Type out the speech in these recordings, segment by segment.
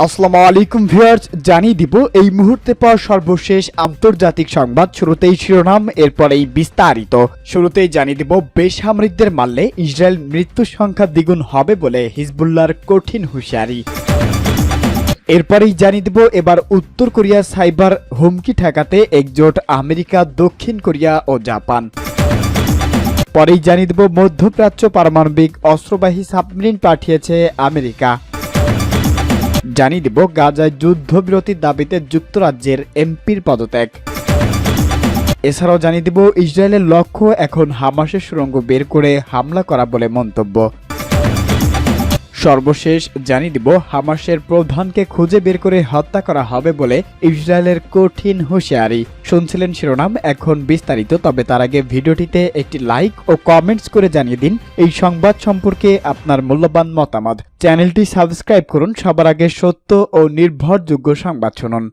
আসসালামু আলাইকুম ভিউয়ার্স, জানিয়ে দিব এই মুহূর্তে পাওয়া সর্বশেষ আন্তর্জাতিক সংবাদ। শুরুতেই শিরোনাম, এরপরেই বিস্তারিত। শুরুতেই জানিয়ে দিব বেসামরিকদের মারলে ইসরায়েল মৃত্যুর সংখ্যা দ্বিগুণ হবে বলে হিজবুল্লাহর কঠিন হুঁশিয়ারি। এরপরেই জানিয়ে দিব এবার উত্তর কোরিয়ার সাইবার হুমকি ঠেকাতে একজোট আমেরিকা, দক্ষিণ কোরিয়া ও জাপান। পরেই জানিয়ে দিব মধ্যপ্রাচ্য পারমাণবিক অস্ত্রবাহী সাবমেরিন পাঠিয়েছে আমেরিকা। জানিয়ে দিব গাজায় যুদ্ধবিরতির দাবিতে যুক্তরাজ্যের এমপির পদত্যাগ। এছাড়াও জানিয়ে দিব ইসরায়েলের লক্ষ্য এখন হামাসের সুড়ঙ্গ বের করে হামলা করা বলে মন্তব্য। সর্বশেষ জানিয়ে দিব হামাসের প্রধানকে খুঁজে বের করে হত্যা করা হবে বলে ইসরায়েলের কঠিন হুঁশিয়ারি। শুনছিলেন শিরোনাম, এখন বিস্তারিত। তবে তার আগে ভিডিওটিতে একটি লাইক ও কমেন্টস করে জানিয়ে দিন এই সংবাদ সম্পর্কে আপনার মূল্যবান মতামত। চ্যানেলটি সাবস্ক্রাইব করুন সবার আগে সত্য ও নির্ভরযোগ্য সংবাদ শুনুন।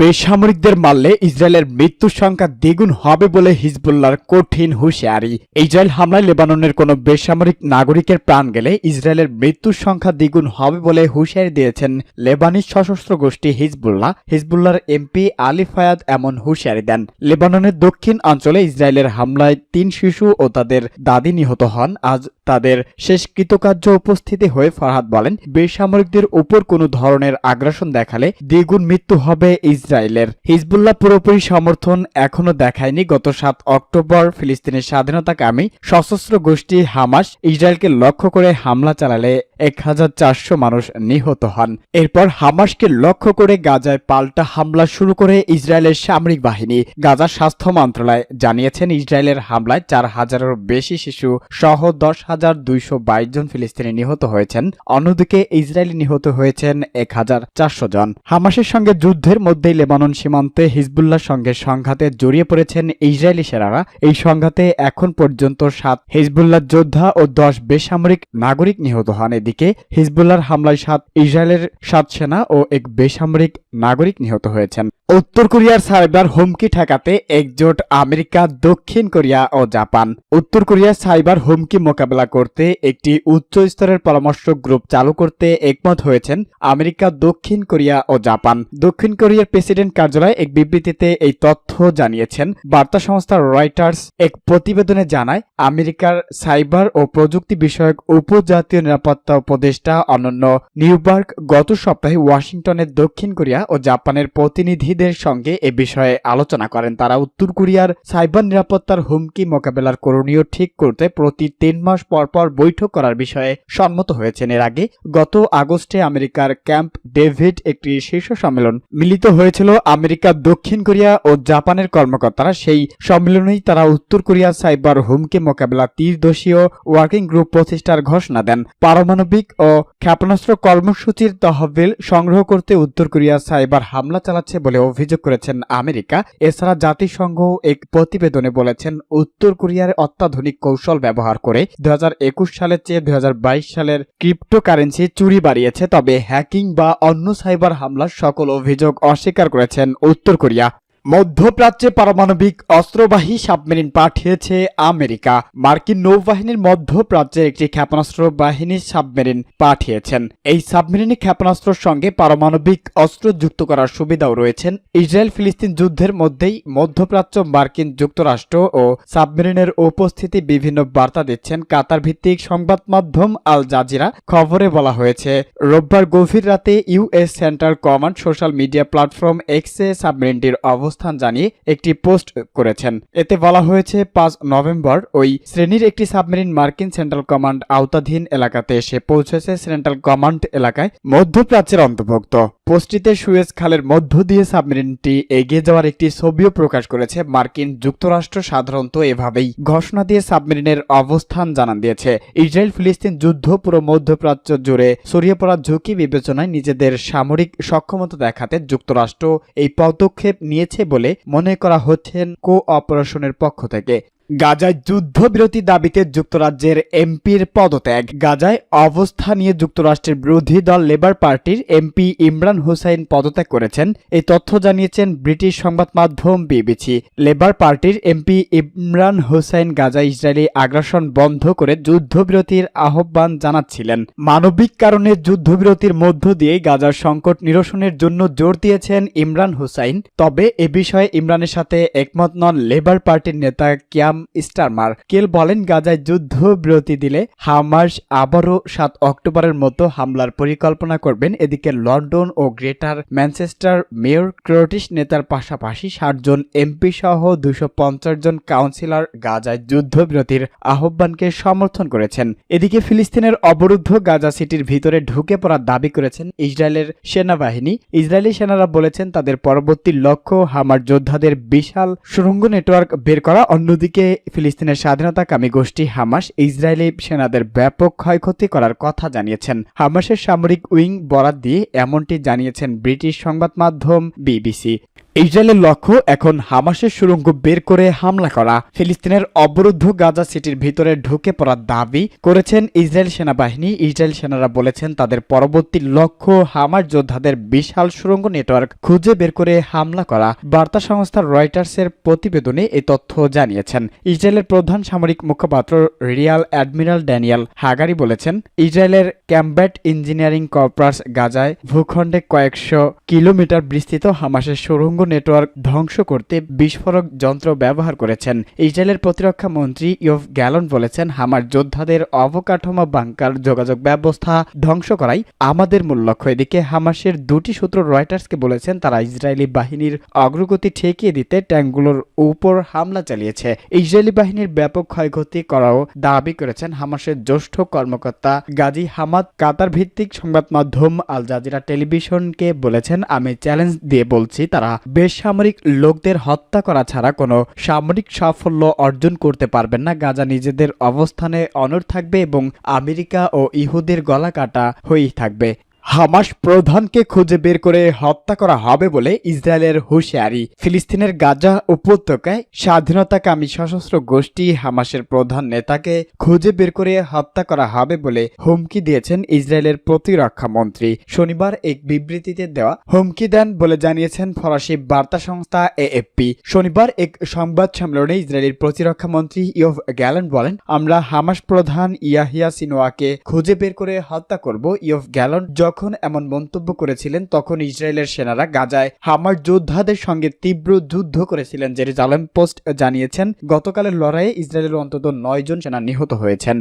বেসামরিকদের মারলে ইসরায়েলের মৃত্যুর সংখ্যা দ্বিগুণ হবে বলে হিজবুল্লাহর কঠিন হুঁশিয়ারি। ইসরায়েল হামলায় লেবাননের কোনো বেসামরিক নাগরিকের প্রাণ গেলে ইসরায়েলের মৃত্যুর সংখ্যা দ্বিগুণ হবে বলে হুঁশিয়ারি দিয়েছেন লেবানিজ সশস্ত্র গোষ্ঠী হিজবুল্লাহ। হিজবুল্লাহর এমপি আলী ফায়াদ এমন হুঁশিয়ারি দেন। লেবাননের দক্ষিণ অঞ্চলে ইসরায়েলের হামলায় 3 শিশু ও তাদের দাদি নিহত হন। আজ তাদের শেষ কৃতকার্য উপস্থিতি হয়ে ফরহাদ বলেন, বেসামরিকদের উপর কোনো ধরনের আগ্রাসন দেখালে দ্বিগুণ মৃত্যু হবে ইসরায়েলের। হিজবুল্লাহ পুরোপুরি সমর্থন এখনো দেখায়নি। গত 7 অক্টোবর ফিলিস্তিনের স্বাধীনতাকামী সশস্ত্র গোষ্ঠী হামাস ইসরায়েলকে লক্ষ্য করে হামলা চালালে 1400 মানুষ নিহত হন। এরপর হামাসকে লক্ষ্য করে গাজায় পাল্টা হামলা শুরু করে ইসরায়েলের সামরিক বাহিনী। গাজার স্বাস্থ্য মন্ত্রণালয় জানিয়েছেন, ইসরায়েলের হামলায় 4000-এরও বেশি শিশু সহ 10,222 জন ফিলিস্তিনি নিহত হয়েছেন। অন্যদিকে ইসরায়েলি নিহত হয়েছেন 1400 জন। হামাসের সঙ্গে যুদ্ধের মধ্যেই লেবানন সীমান্তে হিজবুল্লাহর সঙ্গে সংঘাতে জড়িয়ে পড়েছেন ইসরায়েলি সেনারা। এই সংঘাতে এখন পর্যন্ত 7 হিজবুল্লাহ যোদ্ধা ও 10 বেসামরিক নাগরিক নিহত হন। এদিকে হিজবুল্লাহর হামলায় 7 ইসরায়েলের 7 সেনা ও 1 বেসামরিক নাগরিক নিহত হয়েছেন। উত্তর কোরিয়ার সাইবার হুমকি ঠেকাতে একজোট আমেরিকা, দক্ষিণ কোরিয়া ও জাপান। উত্তর কোরিয়ার সাইবার হুমকি মোকাবেলা করতে একটি উচ্চ স্তরের পরামর্শ গ্রুপ চালু করতে একমত হয়েছেন আমেরিকা, দক্ষিণ কোরিয়া ও জাপান। দক্ষিণ কোরিয়ার প্রেসিডেন্ট কার্যালয় এক বিবৃতিতে এই তথ্য জানিয়েছেন। বার্তা সংস্থা রয়টার্স এক প্রতিবেদনে জানায়, আমেরিকার সাইবার ও প্রযুক্তি বিষয়ক উপজাতীয় নিরাপত্তা উপদেষ্টা অনন্য নিউবার্গ গত সপ্তাহে ওয়াশিংটনের দক্ষিণ কোরিয়া ও জাপানের প্রতিনিধিদের সঙ্গে এ বিষয়ে আলোচনা করেন। তারা উত্তর কোরিয়ার সাইবার নিরাপত্তার হুমকি মোকাবেলার করণীয় ঠিক করতে প্রতি 3 মাস পর পর বৈঠক করার বিষয়ে সম্মত হয়েছেন। এর আগে গত আগস্টে আমেরিকার ক্যাম্প ডেভিড একটি শীর্ষ সম্মেলন মিলিত হয়েছিল আমেরিকা, দক্ষিণ কোরিয়া ও জাপানের কর্মকর্তারা। সেই সম্মেলনেই তারা উত্তর কোরিয়ার সাইবার হুমকি মোকাবেলা ত্রিদেশীয় ওয়ার্কিং গ্রুপ প্রতিষ্ঠার ঘোষণা দেন। পারমাণবিক ও ক্ষেপণাস্ত্র কর্মসূচির তহবিল সংগ্রহ করতে উত্তর কোরিয়া সাইবার হামলা চালাচ্ছে বলে অভিযোগ করেছেন আমেরিকা। এছাড়া জাতিসংঘ এক প্রতিবেদনে বলেছেন, উত্তর কোরিয়ার অত্যাধুনিক কৌশল ব্যবহার করে 2021 সালের চেয়ে 2022 সালের ক্রিপ্টোকারেন্সি চুরি বাড়িয়েছে। তবে হ্যাকিং বা অন্য সাইবার হামলার সকল অভিযোগ অস্বীকার করেছেন উত্তর কোরিয়া। মধ্যপ্রাচ্যে পারমাণবিক অস্ত্রবাহী সাবমেরিন পাঠিয়েছে আমেরিকা। মার্কিন নৌবাহিনীর মধ্যপ্রাচ্যের একটি ক্ষেপণাস্ত্র বাহিনী সাবমেরিন পাঠিয়েছেন। এই সাবমেরিনে ক্ষেপণাস্ত্রের সঙ্গে পারমাণবিক অস্ত্র যুক্ত করার সুবিধাও রয়েছেন। ইসরায়েল ফিলিস্তিন যুদ্ধের মধ্যেই মধ্যপ্রাচ্য, মার্কিন যুক্তরাষ্ট্র ও সাবমেরিনের উপস্থিতি বিভিন্ন বার্তা দিচ্ছেন কাতার ভিত্তিক সংবাদ মাধ্যম আল জাজিরা। খবরে বলা হয়েছে, রোববার গভীর রাতে US central command social media platform এক্সে সাবমেরিনটির অবস্থান জানিয়ে একটি পোস্ট করেছেন। এতে বলা হয়েছে, 5 নভেম্বর ওই শ্রেণীর একটি সাবমেরিন মার্কিন সেন্ট্রাল কমান্ড আওতাধীন এলাকাতে এসে পৌঁছেছে। সেন্ট্রাল কমান্ড এলাকায় মধ্যপ্রাচ্যের অন্তর্ভুক্ত। পোস্টটিতে সুয়েজ খালের মধ্য দিয়ে সাবমেরিনটি এগিয়ে যাওয়ার একটি ছবিও প্রকাশ করেছে। মার্কিন যুক্তরাষ্ট্র সাধারণত এভাবেই ঘোষণা দিয়ে সাবমেরিনের অবস্থান জানান দিয়েছে। ইসরায়েল ফিলিস্তিন যুদ্ধ পুরো মধ্যপ্রাচ্য জুড়ে ছড়িয়ে পড়ার ঝুঁকি বিবেচনায় নিজেদের সামরিক সক্ষমতা দেখাতে যুক্তরাষ্ট্র এই পদক্ষেপ নিয়েছে বলে মনে করা হচ্ছেন কোঅপারেশনের পক্ষ থেকে। গাজায় যুদ্ধবিরতি দাবিতে যুক্তরাজ্যের এমপির পদত্যাগ। গাজায় অবস্থা নিয়ে যুক্তরাষ্ট্রের বিরোধী দল লেবার পার্টির এমপি ইমরান হোসাইন পদত্যাগ করেছেন। এই তথ্য জানিয়েছেন ব্রিটিশ সংবাদ মাধ্যম বিবিসি। লেবার পার্টির এমপি ইমরান হোসাইন গাজায় ইসরায়েলি আগ্রাসন বন্ধ করে যুদ্ধবিরতির আহ্বান জানাচ্ছিলেন। মানবিক কারণে যুদ্ধবিরতির মধ্য দিয়ে গাজার সংকট নিরসনের জন্য জোর দিয়েছেন ইমরান হোসাইন। তবে এ বিষয়ে ইমরানের সাথে একমত নন লেবার পার্টির নেতা কিয়াম স্টারমার। কেল বলেন, গাজায় যুদ্ধবিরতি দিলে হামাস আবারও ৭ অক্টোবরের মতো হামলার পরিকল্পনা করবেন। এদিকে লন্ডন ও গ্রেটার ম্যানচেস্টার মেয়র ক্রটিশ নেতার পাশাপাশি ৬০ জন এমপি সহ ২৫০ জন কাউন্সিলর গাজায় যুদ্ধবিরতির আহ্বানকে সমর্থন করেছেন। এদিকে ফিলিস্তিনের অবরুদ্ধ গাজা সিটির ভিতরে ঢুকে পড়ার দাবি করেছেন ইসরায়েলের সেনাবাহিনী। ইসরায়েলি সেনারা বলেছেন তাদের পরবর্তী লক্ষ্য হামাস যোদ্ধাদের বিশাল সুড়ঙ্গ নেটওয়ার্ক বের করা। অন্যদিকে ফিলিস্তিনের স্বাধীনতাকামী গোষ্ঠী হামাস ইসরায়েলি সেনাদের ব্যাপক ক্ষয়ক্ষতি করার কথা জানিয়েছেন। হামাসের সামরিক উইং বরাত দিয়ে এমনটি জানিয়েছেন ব্রিটিশ সংবাদ মাধ্যম বিবিসি। ইসরায়েলের লক্ষ্য এখন হামাসের সুড়ঙ্গ বের করে হামলা করা। ফিলিস্তিনের অবরুদ্ধ গাজা সিটির ভিতরে ঢুকে পড়ার দাবি করেছেন ইসরায়েল সেনাবাহিনী। ইসরায়েল সেনারা বলেছেন তাদের পরবর্তী লক্ষ্য হামাস যোদ্ধাদের বিশাল সুড়ঙ্গ নেটওয়ার্ক খুঁজে বের করে হামলা করা। বার্তা সংস্থা রয়টার্সের প্রতিবেদনে এই তথ্য জানিয়েছেন। ইসরায়েলের প্রধান সামরিক মুখপাত্র রিয়াল অ্যাডমিরাল ড্যানিয়েল হাগারি বলেছেন, ইসরায়েলের ক্যাম্ব্যাট ইঞ্জিনিয়ারিং কর্পস গাজায় ভূখণ্ডে কয়েকশো কিলোমিটার বিস্তৃত হামাসের সুড়ঙ্গ নেটওয়ার্ক ধ্বংস করতে বিস্ফোরক যন্ত্র ব্যবহার করেছেন। ইসরায়েলের প্রতিরক্ষা মন্ত্রী ইয়োভ গ্যালন বলেছেন, হামাস যোদ্ধাদের অবকাঠামো বাংকার যোগাযোগ ব্যবস্থা ধ্বংস করাই আমাদের মূল লক্ষ্য। এদিকে হামাসের দুটি সূত্র রয়টার্সকে বলেছেন তারা ইসরায়েলি বাহিনীর অগ্রগতি ঠেকিয়ে দিতে ট্যাঙ্কগুলোর উপর হামলা চালিয়েছে। ইসরায়েলি বাহিনীর ব্যাপক ক্ষয়ক্ষতি করাও দাবি করেছেন হামাসের জ্যেষ্ঠ কর্মকর্তা গাজী হামাদ। কাতার ভিত্তিক সংবাদ মাধ্যম আল জাজিরা টেলিভিশনকে বলেছেন, আমি চ্যালেঞ্জ দিয়ে বলছি তারা বেসামরিক লোকদের হত্যা করা ছাড়া কোনো সামরিক সাফল্য অর্জন করতে পারবেন না। গাজা নিজেদের অবস্থানে অনড় থাকবে এবং আমেরিকা ও ইহুদের গলা কাটা হয়েই থাকবে। হামাস প্রধানকে খুঁজে বের করে হত্যা করা হবে বলে ইসরায়েলের হুঁশিয়ারি। ফিলিস্তিনের গাজা উপত্যকায় স্বাধীনতাকামী সশস্ত্র গোষ্ঠী হামাসের প্রধান নেতাকে খুঁজে বের করে হত্যা করা হবে বলে হুমকি দিয়েছেন ইসরায়েলের প্রতিরক্ষা মন্ত্রী। শনিবার এক বিবৃতিতে দেওয়া হুমকি দেন বলে জানিয়েছেন ফরাসি বার্তা সংস্থা এএফপি। শনিবার এক সংবাদ সম্মেলনে ইসরায়েলের প্রতিরক্ষা মন্ত্রী ইয়োভ গ্যালন বলেন, আমরা হামাস প্রধান ইয়াহিয়া সিনোয়াকে খুঁজে বের করে হত্যা করব। ইয়োভ গ্যালন যখন এমন মন্তব্য করেছিলেন তখন ইসরায়েলের সেনারা গাজায় হামাস যোদ্ধাদের সঙ্গে তীব্র যুদ্ধ করেছিলেন। জেরুজালেম পোস্ট জানিয়েছেন, গতকালের লড়াইয়ে ইসরায়েলের অন্তত 9 জন সেনা নিহত হয়েছেন।